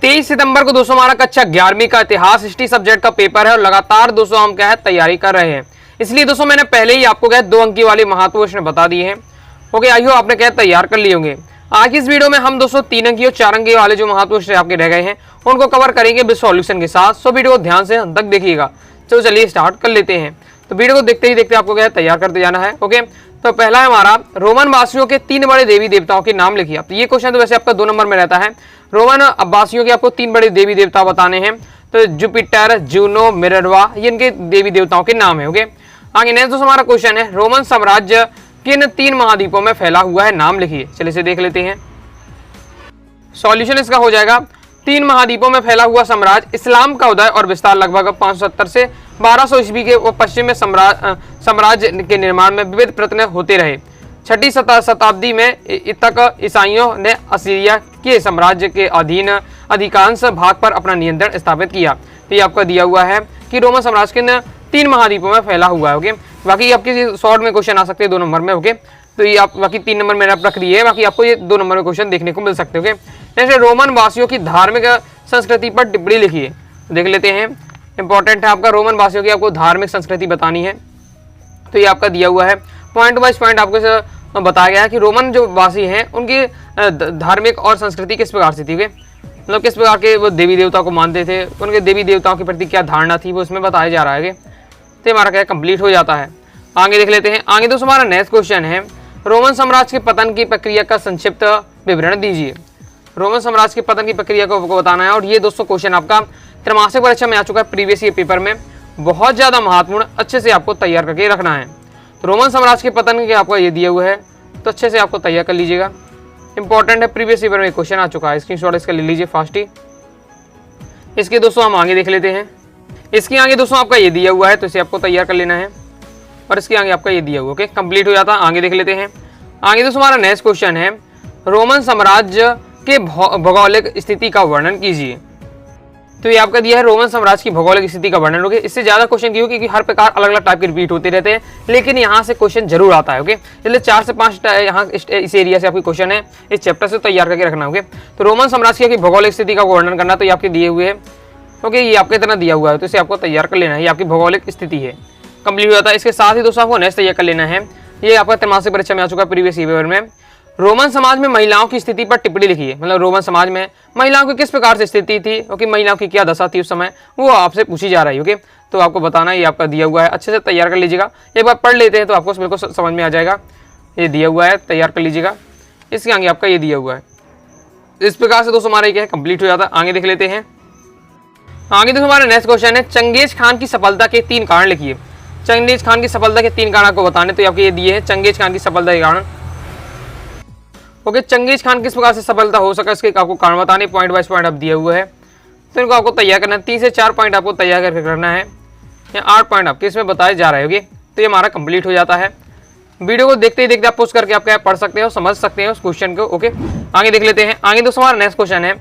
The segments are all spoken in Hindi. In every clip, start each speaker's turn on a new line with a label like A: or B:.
A: 23 सितंबर को दोस्तों हमारा कक्षा 11वीं का इतिहास हिस्ट्री सब्जेक्ट का पेपर है और लगातार दोस्तों हम क्या है तैयारी कर रहे हैं। इसलिए दोस्तों मैंने पहले ही आपको क्या 2 अंक की वाली महत्व प्रश्न बता दिए हैं। ओके, आई हो आपने क्या तैयार कर लिए होंगे। आज की इस वीडियो में हम दोस्तों 3 अंकी और 4 अंकी वाले जो महत्व प्रश्न आपके रह गए हैं उनको कवर करेंगे विद सॉल्यूशन के साथ। सो वीडियो को ध्यान से अंत तक देखिएगा। चलो चलिए स्टार्ट कर लेते हैं। तो वीडियो को देखते ही देखते आपको क्या तैयार करते जाना है। ओके, तो पहला है हमारा रोमन वासियों के 3 बड़े देवी देवताओं के नाम लिखिए। तो ये क्वेश्चन तो वैसे आपका 2 नंबर में रहता है। रोमन वासियों के आपको 3 बड़े देवी देवता बताने हैं। तो जुपिटर, जूनो, मिनर्वा, ये इनके देवी देवताओं के नाम है। ओके, आगे नेक्स्ट दोस्तों हमारा क्वेश्चन है रोमन साम्राज्य किन 3 महाद्वीपों में फैला हुआ है, नाम लिखिए। चलिए इसे देख लेते हैं। सॉल्यूशन इसका हो जाएगा 3 महाद्वीपों में फैला हुआ साम्राज्य। इस्लाम का उदय और विस्तार लगभग 570 से 1200 ईस्वी के पश्चिम में साम्राज्य के निर्माण में विविध प्रयत्न होते रहे। 6वीं शताब्दी में तक ईसाइयों ने असीरिया के साम्राज्य के अधीन अधिकांश भाग पर अपना नियंत्रण स्थापित किया। तो ये आपका दिया हुआ है कि रोमन साम्राज्य किन 3 महाद्वीपों में फैला हुआ है। ओके, बाकी आपके शॉर्ट में क्वेश्चन आ सकते हैं 2 नंबर में। ओके, तो ये आप बाकी 3 नंबर में रख रही है, बाकी आपको ये 2 नंबर में क्वेश्चन देखने को मिल सकते हैं। ओके, जैसे रोमन वासियों की धार्मिक संस्कृति पर टिप्पणी लिखिए। देख लेते हैं, इंपॉर्टेंट है आपका रोमन वासियों की आपको धार्मिक संस्कृति बतानी है। तो ये आपका दिया हुआ है, पॉइंट वाइज पॉइंट आपको बताया गया है कि रोमन जो वासी हैं उनकी धार्मिक और संस्कृति किस प्रकार से थी। मतलब किस प्रकार के वो देवी देवता को मानते थे, उनके देवी देवताओं के प्रति क्या धारणा थी, वो उसमें बताया जा रहा है। तो हमारा क्या कंप्लीट हो जाता है। आगे देख लेते हैं। आगे दोस्तों हमारा नेक्स्ट क्वेश्चन है रोमन साम्राज्य के पतन की प्रक्रिया का संक्षिप्त विवरण दीजिए। रोमन साम्राज्य के पतन की प्रक्रिया को बताना है। और ये दोस्तों क्वेश्चन आपका त्रैमासिक परीक्षा में आ चुका है, प्रीवियस ईयर पेपर में, बहुत ज़्यादा महत्वपूर्ण, अच्छे से आपको तैयार करके रखना है। तो रोमन साम्राज्य के पतन के आपका ये दिया हुआ है, तो अच्छे से आपको तैयार कर लीजिएगा। इंपॉर्टेंट है, प्रीवियस ईयर में क्वेश्चन आ चुका है, स्क्रीनशॉट इसका ले लीजिए फास्ट ही। इसके दोस्तों हम आगे देख लेते हैं। इसके आगे दोस्तों आपका ये दिया हुआ है, तो इसे आपको तैयार कर लेना है। और इसके आगे आपका ये दिया हुआ, ओके, कंप्लीट हो जाता है। आगे देख लेते हैं। आगे दोस्तों हमारा नेक्स्ट क्वेश्चन है रोमन साम्राज्य के भौगोलिक स्थिति का वर्णन कीजिए। तो ये आपका दिया है रोमन साम्राज्य की भौगोलिक स्थिति का वर्णन। ओके, इससे ज्यादा क्वेश्चन क्यों, क्योंकि हर प्रकार अलग अलग टाइप के रिपीट होते रहते हैं, लेकिन यहाँ से क्वेश्चन जरूर आता है। ओके, इसलिए 4 से 5 यहाँ इस एरिया से आपकी क्वेश्चन है, इस चैप्टर से तैयार करके रखना। ओके, तो रोमन साम्राज्य की भौगोलिक स्थिति का वर्णन करना, तो ये आपके दिए हुए है। ओके, ये आपके तरह दिया हुआ है, तो इसे आपको तैयार कर लेना है। ये आपकी भौगोलिक स्थिति है, कंप्लीट हो जाता है। इसके साथ ही दोस्तों आपको नेक्स्ट तैयार कर लेना है। ये आपका त्रैमासिक परीक्षा में आ चुका है, प्रीवियस ईयर में। रोमन समाज में महिलाओं की स्थिति पर टिप्पणी लिखिए। मतलब रोमन समाज में महिलाओं की किस प्रकार से स्थिति थी, क्योंकि महिलाओं की क्या दशा थी उस समय, वो आपसे पूछी जा रही है। ओके, तो आपको बताना है, ये आपका दिया हुआ है, अच्छे से तैयार कर लीजिएगा। एक बार पढ़ लेते हैं तो आपको बिल्कुल समझ में आ जाएगा। ये दिया हुआ है, तैयार कर लीजिएगा। इसके आगे आपका ये दिया हुआ है। इस प्रकार से दोस्तों हमारा क्या है कंप्लीट हो जाता है। आगे देख लेते हैं। आगे दोस्तों हमारा नेक्स्ट क्वेश्चन है चंगेज खान की सफलता के 3 कारण लिखिए। चंगेज खान की सफलता के 3 कारण आपको बताने, तो आपके ये दिए हैं चंगेज खान की सफलता के कारण। ओके, चंगेज खान किस प्रकार से सफलता हो सका, इसके आपको कारण बताने, पॉइंट वाइज पॉइंट आप दिए हुए हैं। तो इनको आपको तैयार करना है। 3 से 4 पॉइंट आपको तैयार करके करना है, या 8 पॉइंट आपके इसमें बताए जा रहे होंगे। तो ये हमारा कंप्लीट हो जाता है। वीडियो को देखते ही देखते आप पोस्ट करके आप क्या पढ़ सकते हो, समझ सकते हो उस क्वेश्चन को। ओके, आगे देख लेते हैं। आगे दोस्तों हमारा नेक्स्ट क्वेश्चन है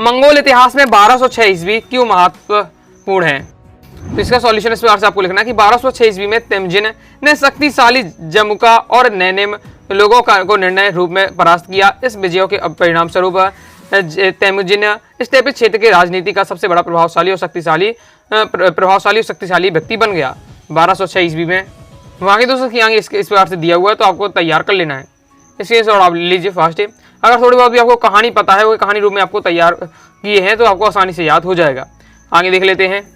A: मंगोल इतिहास में 1206 ईस्वी क्यों महत्वपूर्ण है। तो इसका सॉल्यूशन इस प्रकार से आपको लिखना है कि 1206 ईस्वी में तेमजिन ने शक्तिशाली जमुका और नैनेम लोगों को निर्णय रूप में परास्त किया। इस विजयों के परिणाम स्वरूप तेमुजिन स्टेपित क्षेत्र के राजनीति का सबसे बड़ा प्रभावशाली और शक्तिशाली व्यक्ति बन गया 1206 ईस्वी में। वहाँ के दोस्तों की आगे इस प्रकार से दिया हुआ है, तो आपको तैयार कर लेना है। इसके और आप लीजिए फास्ट। अगर थोड़ी बहुत भी आपको कहानी पता है, वो कहानी रूप में आपको तैयार किए हैं, तो आपको आसानी से याद हो जाएगा। आगे देख लेते हैं।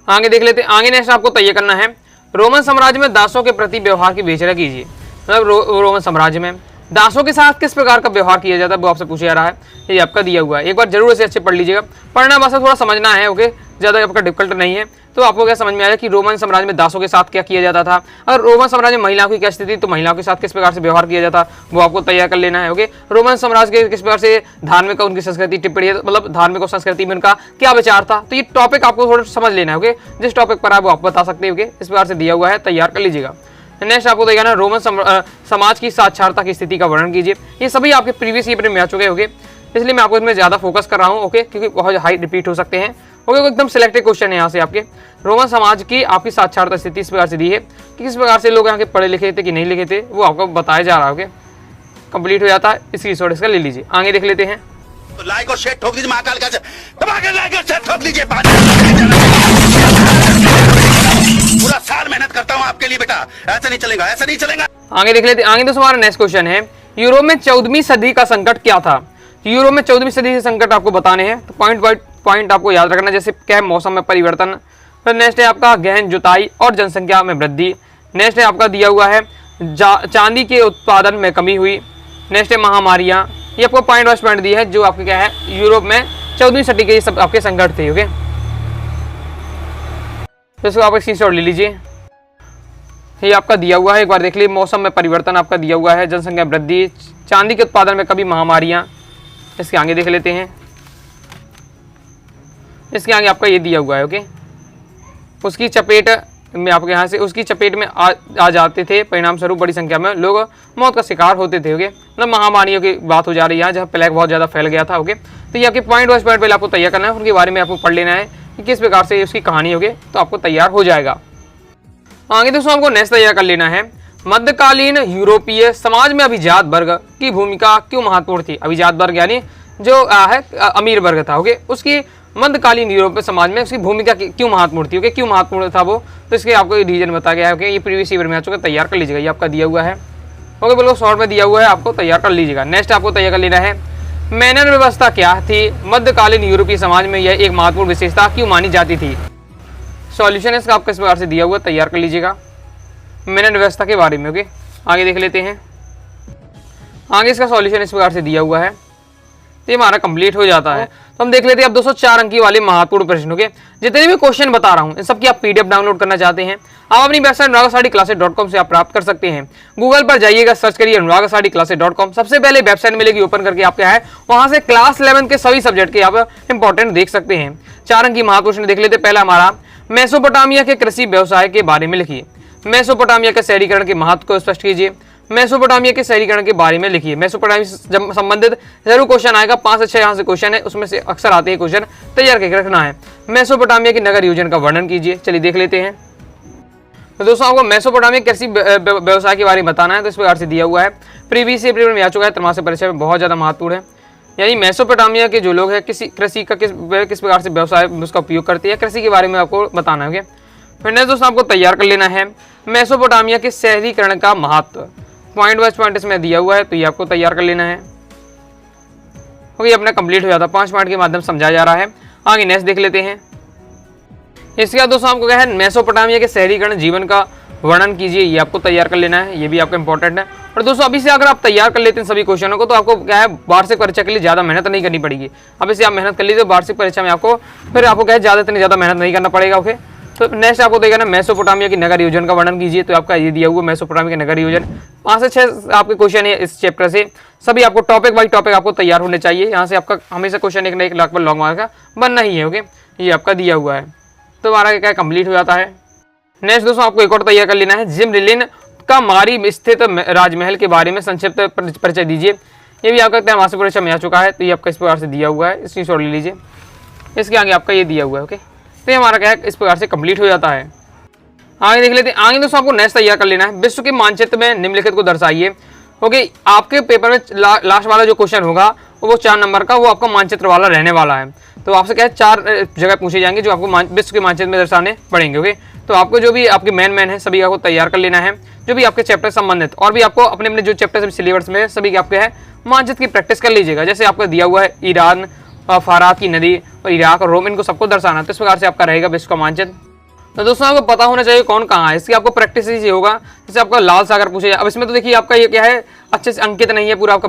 A: आगे नेक्स्ट आपको तैयार करना है रोमन साम्राज्य में दासों के प्रति व्यवहार की विवेचना कीजिए। मतलब रोमन साम्राज्य में दासों के साथ किस प्रकार का व्यवहार किया जाता है, वो आपसे पूछा जा रहा है। ये आपका दिया हुआ है, एक बार जरूर इसे अच्छे पढ़ लीजिएगा। पढ़ना बस थोड़ा समझना है। ओके, ज़्यादा आपका डिफिकल्ट नहीं है, तो आपको क्या समझ में आएगा कि रोमन साम्राज्य में दासों के साथ क्या किया जाता था, और रोमन साम्राज्य में महिलाओं की क्या स्थिति, तो महिलाओं के साथ किस प्रकार से व्यवहार किया जाता, वो आपको तैयार कर लेना है। ओके, रोमन साम्राज्य के किस प्रकार से धार्मिक उनकी संस्कृति टिप्पणी, मतलब धार्मिक और संस्कृति में उनका क्या विचार था, तो ये टॉपिक आपको थोड़ा समझ लेना है। ओके, जिस टॉपिक पर आप बता सकते हो, इस प्रकार से दिया हुआ है, तैयार कर लीजिएगा। नेक्स्ट आपको देखना है रोमन समाज की साक्षरता की स्थिति का वर्णन कीजिए। ये सभी आपके प्रीवियस ईयर में आ चुके होंगे, इसलिए मैं आपको इसमें ज़्यादा फोकस कर रहा हूँ। ओके, क्योंकि बहुत हाई रिपीट हो सकते हैं। ओके, एकदम सिलेक्टेड क्वेश्चन है यहाँ से आपके। रोमन समाज की आपकी साक्षरता स्थिति इस प्रकार से दी है कि किस प्रकार से लोग यहाँ के पढ़े लिखे थे कि नहीं लिखे थे, वो आपको बताया जा रहा है। ओके, कंप्लीट हो जाता है। इसकी शॉर्ट इसका ले लीजिए। आगे देख लेते हैं।
B: तो लाइक और शेयर ठोक दीजिए, महाकाल का दबा के लाइक और शेयर ठोक दीजिए। पूरा साल मेहनत करता हूँ आपके लिए बेटा, ऐसा नहीं चलेगा, ऐसा नहीं चलेगा।
A: आगे देख लेते हैं। आगे दोस्तों हमारा नेक्स्ट क्वेश्चन है, यूरोप में 14वीं सदी का संकट क्या था। यूरोप में 14वीं सदी के संकट आपको बताने हैं, तो पॉइंट बाय पॉइंट आपको याद रखना। जैसे क्या है, मौसम में परिवर्तन, फिर नेक्स्ट है आपका गहन जुताई और जनसंख्या में वृद्धि, नेक्स्ट है आपका दिया हुआ है चांदी के उत्पादन में कमी हुई, नेक्स्ट है महामारियाँ। ये आपको पॉइंट वाइज पॉइंट दिया है जो आपके क्या है यूरोप में 14वीं सदी के सब आपके संकट थे। ओके, तो इसको आप स्क्रीनशॉट ले लीजिए, ये आपका दिया हुआ है, एक बार देख लीजिए। मौसम में परिवर्तन आपका दिया हुआ है, जनसंख्या वृद्धि, चांदी के उत्पादन में कभी, महामारियाँ। इसके आगे देख लेते हैं, इसके आगे आपका ये दिया हुआ है। ओके, उसकी चपेट में आपके यहाँ से उसकी चपेट में आ जाते थे, परिणाम स्वरूप बड़ी संख्या में लोग मौत का शिकार होते थे। ओके, मतलब महामारियों की बात हो जा रही है जहाँ प्लेग बहुत ज़्यादा फैल गया था। ओके, तो ये आपके पॉइंट वाइज पॉइंट पहले आपको तैयार करना है, उनके बारे में आपको पढ़ लेना है कि किस प्रकार से उसकी कहानी होगी, तो आपको तैयार हो जाएगा। आगे दोस्तों आपको नेक्स्ट तैयार कर लेना है, मध्यकालीन यूरोपीय समाज में अभिजात वर्ग की भूमिका क्यों महत्वपूर्ण थी। अभिजात वर्ग यानी जो है अमीर वर्ग था। ओके, उसकी मध्यकालीन यूरोपीय समाज में उसकी भूमिका क्यों महत्वपूर्ण थी। ओके, क्यों महत्वपूर्ण था वो, तो इसके आपको रीजन बताया गया है। ओके, ये प्रीवियस ईयर में आ चुका, तैयार कर लीजिएगा, ये आपका दिया हुआ है। ओके, बिल्कुल शॉर्ट में दिया हुआ है, आपको तैयार कर लीजिएगा। नेक्स्ट आपको तैयार कर लेना है, मेनन व्यवस्था क्या थी, मध्यकालीन यूरोपीय समाज में यह एक महत्वपूर्ण विशेषता क्यों मानी जाती थी। सॉल्यूशन इसका आपको इस प्रकार से दिया हुआ, तैयार कर लीजिएगा मेनन व्यवस्था के बारे में। ओके, आगे देख लेते हैं। आगे इसका सॉल्यूशन इस प्रकार से दिया हुआ है, तो ये हमारा कंप्लीट हो जाता है। तो हम देख लेते हैं अब दोस्तों 4 अंकी वाले महत्वपूर्ण प्रश्न। ओके, जितने भी क्वेश्चन बता रहा हूँ इन सबकी आप पीडीएफ डाउनलोड करना चाहते हैं, आप अपनी वेबसाइट अनुरागसाडीक्लासेस.com से आप प्राप्त कर सकते हैं। गूगल पर जाइएगा, सर्च करिए अनुरागसाडीक्लासेस.com, सबसे पहले वेबसाइट मिलेगी, ओपन करके आप क्या है वहां से क्लास 11 के सभी सब्जेक्ट के आप इंपॉर्टेंट देख सकते हैं। 4 अंकी महत्वपूर्ण देख लेते हैं। पहला हमारा मेसोपोटामिया के कृषि व्यवसाय के बारे में लिखिए। मेसोपोटामिया के शहरीकरण के महत्व को स्पष्ट कीजिए। मेसोपोटामिया के शहरीकरण के बारे में लिखिए। मेसोपोटामिया से संबंधित जरूर क्वेश्चन आएगा, 5 से 6 यहाँ से क्वेश्चन है, उसमें से अक्सर आते हैं क्वेश्चन, तैयार करके रखना है। मेसोपोटामिया की नगर योजना का वर्णन कीजिए। चलिए देख लेते हैं। तो दोस्तों आपको मेसोपोटामिया कृषि व्यवसाय के बारे में बताना है, तो इस प्रकार से दिया हुआ है, प्रीवियस ईयर में आ चुका है, त्रैमासिक परीक्षा में बहुत ज़्यादा महत्वपूर्ण है। यानी मेसोपोटामिया के जो लोग हैं कृषि का किस प्रकार से व्यवसाय उसका उपयोग करते हैं, कृषि के बारे में आपको बताना है। फिर नेक्स्ट दोस्तों आपको तैयार कर लेना है, मेसोपोटामिया के शहरीकरण का महत्व, पॉइंट वाइज पॉइंट इसमें दिया हुआ है, तो ये आपको तैयार कर लेना है। ओके, अपना कंप्लीट हो जाता है, 5 पॉइंट के माध्यम से समझाया जा रहा है। आगे नेक्स्ट देख लेते हैं। इसके बाद दोस्तों आपको क्या है, मेसोपोटामिया के शहरीकरण जीवन का वर्णन कीजिए, ये आपको तैयार कर लेना है, ये भी आपका इंपॉर्टेंट है। और दोस्तों अभी से अगर आप तैयार कर लेते हैं सभी क्वेश्चनों को, तो आपको क्या है वार्षिक परीक्षा के लिए ज़्यादा मेहनत नहीं करनी पड़ेगी। अभी से आप मेहनत कर लीजिए, वार्षिक परीक्षा में आपको फिर आपको क्या है ज़्यादा मेहनत नहीं करना पड़ेगा। ओके, तो नेक्स्ट आपको देखा ना, मेसोपोटामिया की नगर योजना का वर्णन कीजिए, तो आपका ये दिया हुआ मेसोपोटामिया की नगर योजना। 5 से 6 आपके क्वेश्चन है इस चैप्टर से, सभी आपको टॉपिक बाई टॉपिक आपको तैयार होने चाहिए। यहाँ से आपका हमेशा क्वेश्चन एक ना एक लगभग लॉन्ग मार्क का बनना ही है। ओके, ये आपका दिया हुआ है, तो हमारा क्या कंप्लीट हो जाता है। नेक्स्ट दोस्तों आपको एक और तैयार कर लेना है, जिमरिलिन का मारी स्थित राजमहल के बारे में संक्षिप्त परिचय दीजिए। ये भी आपका त्रैमासिक परीक्षा में आ चुका है, तो ये आपका इस प्रकार से दिया हुआ है, स्क्रीनशॉट ले लीजिए। इसके आगे आपका ये दिया हुआ है। ओके, तो ये हमारा क्या है इस प्रकार से कंप्लीट हो जाता है। आगे देख लेते हैं। आगे दोस्तों आपको नेक्स्ट तैयार कर लेना है, विश्व के मानचित्र में निम्नलिखित को दर्शाइए। ओके, आपके पेपर में लास्ट वाला जो क्वेश्चन होगा वो 4 नंबर का, वो आपका मानचित्र वाला रहने वाला है। तो आपसे क्या है 4 जगह पूछे जाएंगे जो आपको विश्व के मानचित्र में दर्शाने पड़ेंगे। ओके, तो आपको जो भी आपके मेन है सभी आपको तैयार कर लेना है, जो भी आपके चैप्टर संबंधित, और भी आपको अपने जो चैप्टर सिलेबस में सभी के आपके है मानचित्र की प्रैक्टिस कर लीजिएगा। जैसे आपको दिया हुआ है ईरान, फारात की नदी और इराक और रोम, इनको सबको दर्शाना, तो इस प्रकार से आपका रहेगा विश्व का मानचित्र। तो दोस्तों आपको पता होना चाहिए कौन कहाँ है, इसकी आपको प्रैक्टिस ही होगा। जैसे आपका लाल सागर पूछे जाए, अब इसमें तो देखिए आपका ये क्या है अच्छे से अंकित नहीं है पूरा आपका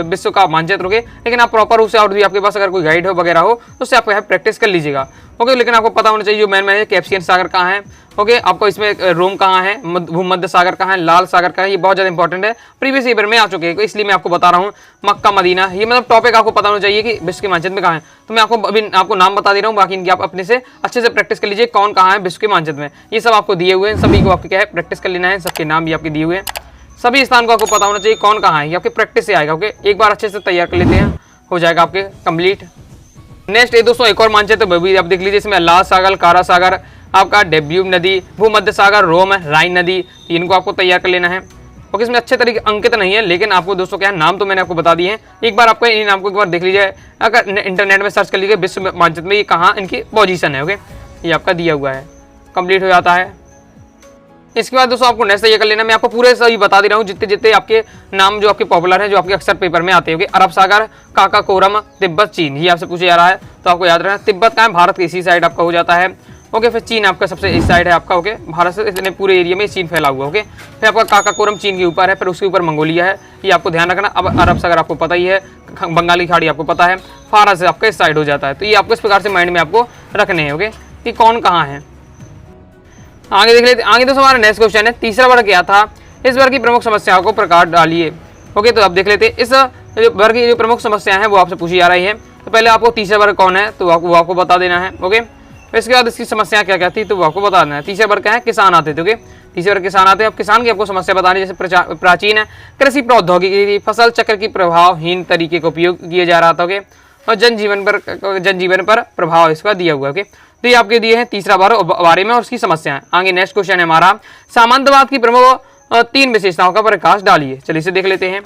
A: विश्व का मानचित्र। ओके, लेकिन आप प्रॉपर रूप से और भी आपके पास अगर कोई गाइड हो वगैरह हो तो उससे आप प्रैक्टिस कर लीजिएगा। ओके, लेकिन आपको पता होना चाहिए जो मेन है कैस्पियन सागर कहाँ है। ओके, आपको इसमें रोम कहाँ है, भूमध्य सागर कहाँ है, लाल सागर कहाँ है, ये बहुत ज़्यादा इंपॉर्टेंट है, प्रीवियस ईयर में आ चुके हैं, इसलिए मैं आपको बता रहा हूँ। मक्का मदीना, ये मतलब टॉपिक आपको पता होना चाहिए कि विश्व के मानचित्र में कहाँ है। तो मैं आपको अभी आपको नाम बता दे रहा हूँ, बाकी इनकी आप अपने से अच्छे से प्रैक्टिस कर लीजिए कौन कहाँ है विश्व के मानचित्र में। ये सब आपको दिए हुए हैं, सभी को आपके क्या है प्रैक्टिस कर लेना है, सबके नाम भी आपके दिए हुए हैं, सभी स्थान को आपको पता होना चाहिए कौन कहाँ है, ये आपके प्रैक्टिस से आएगा। ओके, एक बार अच्छे से तैयार कर लेते हैं, हो जाएगा आपके कंप्लीट। नेक्स्ट दोस्तों एक और मानचित्र भी आप देख लीजिए, इसमें लाल सागर, कारा सागर, आपका डेब्यूब नदी, भूमध्य सागर, रोम, राइन नदी, इनको आपको तैयार कर लेना है। ओके, इसमें अच्छे तरीके अंकित नहीं है, लेकिन आपको दोस्तों क्या है, नाम तो मैंने आपको बता दिए हैं। एक बार आपको इन नाम को एक बार देख लीजिए, अगर इंटरनेट में सर्च कर लीजिए विश्व मानचित्र में ये कहाँ इनकी पोजीशन है। ओके, ये आपका दिया हुआ है, कंप्लीट हो जाता है। इसके बाद दोस्तों आपको नेक्स्ट ये कर लेना, मैं आपको पूरे सही बता दे रहा हूँ जितने जितने आपके नाम जो आपके पॉपुलर हैं, जो आपके अक्सर पेपर में आते हैं। अरब सागर, काकाकोरम, तिब्बत, चीन, ये आपसे पूछा जा रहा है, तो आपको याद रखना तिब्बत का है भारत के इसी साइड आपका हो जाता है। ओके, फिर चीन आपका सबसे इस साइड है आपका। ओके, भारत से इतने पूरे एरिया में चीन फैला हुआ। ओके, फिर आपका काकाकोरम चीन के ऊपर है, फिर उसके ऊपर मंगोलिया है, ये आपको ध्यान रखना। अब अरब सागर आपको पता ही है, बंगाली खाड़ी आपको पता है, फारस आपका इस साइड हो जाता है। तो ये आपको इस प्रकार से माइंड में आपको रखने हैं। ओके, कि कौन कहाँ है। आगे देख लेते, आगे दोस्तों हमारा नेक्स्ट क्वेश्चन है, तीसरा वर्ग क्या था, इस वर्ग की प्रमुख समस्याओं को प्रकाश डालिए। ओके, तो अब देख लेते हैं इस वर्ग की जो प्रमुख समस्याएं हैं वो आपसे पूछी जा रही है। तो पहले आपको तीसरा वर्ग कौन है तो वो आपको बता देना है। ओके, इसके बाद इसकी समस्या क्या क्या थी तो वो आपको बता देना है। तीसरा वर्ग क्या है, किसान आते थे। ओके, तीसरे वर्ग किसान आते हैं। अब किसान की आपको समस्या बतानी, जैसे प्राचीन है कृषि प्रौद्योगिकी, फसल चक्र की प्रभावहीन तरीके का उपयोग किया जा रहा था। ओके, और जनजीवन पर प्रभाव इसका दिया हुआ है। ओके, तो ये आपके दिए हैं तीसरा बारे में और उसकी समस्याएं। आगे नेक्स्ट क्वेश्चन है हमारा, सामंतवाद की प्रमुख 3 विशेषताओं का प्रकाश डालिए। चलिए इसे देख लेते हैं।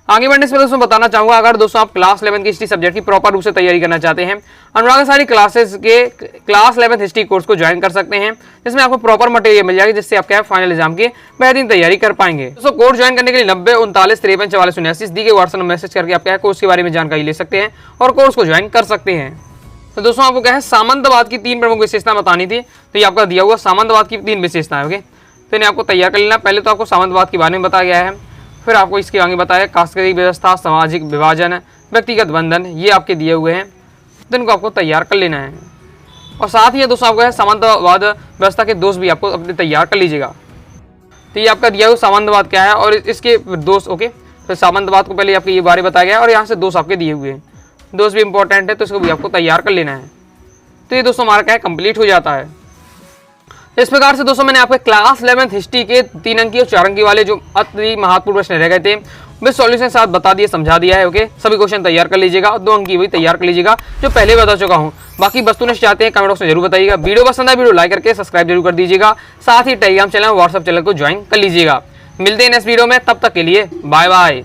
A: आगे बढ़ने से पहले दोस्तों बताना चाहूंगा, अगर दोस्तों आप क्लास 11 की हिस्ट्री सब्जेक्ट की प्रॉपर रूप से तैयारी करना चाहते हैं, अनुराग सारी क्लासेस के क्लास 11 हिस्ट्री कोर्स को ज्वाइन कर सकते हैं, जिसमें आपको प्रॉपर मटेरियल मिल जाएगी, जिससे आप क्या फाइनल एग्जाम की बेहतरीन तैयारी कर पाएंगे। दोस्तों कोर्स ज्वाइन करने के लिए 90 39 53 44 79 दी गई व्हाट्सएप मैसेज करके आप क्या कोर्स के बारे में जानकारी ले सकते हैं और कोर्स को ज्वाइन कर सकते हैं। तो दोस्तों आपको क्या है, सामंतवाद की 3 प्रमुख विशेषता बतानी थी, तो ये आपका दिया हुआ सामंतवाद की 3 विशेषताएं। ओके, तो इन्हें आपको तैयार कर लेना। पहले तो आपको सामंतवाद के बारे में बताया गया है, फिर आपको इसके आगे बताया कास्टगत व्यवस्था, सामाजिक विभाजन, व्यक्तिगत बंधन, ये आपके दिए हुए हैं, तो इनको आपको तैयार कर लेना है। और साथ ही दोस्तों आपको है सामंतवाद व्यवस्था के दोष भी आपको अपने तैयार कर लीजिएगा। तो ये आपका दिया हुआ सामंतवाद क्या है और इसके दोष। ओके, तो सामंतवाद को पहले आपके ये बारे बताया गया और यहाँ से दोष आपके दिए हुए हैं, दोस्त भी इंपॉर्टेंट है, तो इसको भी आपको तैयार कर लेना है। तो ये दोस्तों हमारा क्या है, कंप्लीट हो जाता है। इस प्रकार से दोस्तों मैंने आपके क्लास 11 हिस्ट्री के 3 अंकी और 4 अंकी वाले जो अति महत्वपूर्ण प्रश्न रह गए थे वे सॉल्यूशन साथ बता दिए, समझा दिया है। ओके, सभी क्वेश्चन तैयार कर लीजिएगा और 2 अंकी भी तैयार कर लीजिएगा जो पहले बता चुका हूँ। बाकी वस्तुनिष्ठ चाहते हैं कमेंट बॉक्स में जरूर बताइएगा। वीडियो पसंद आए वीडियो लाइक करके सब्सक्राइब जरूर कर दीजिएगा, साथ ही टेलीग्राम चैनल व्हाट्सएप चैनल को ज्वाइन कर लीजिएगा। मिलते हैं नेक्स्ट वीडियो में, तब तक के लिए बाय बाय।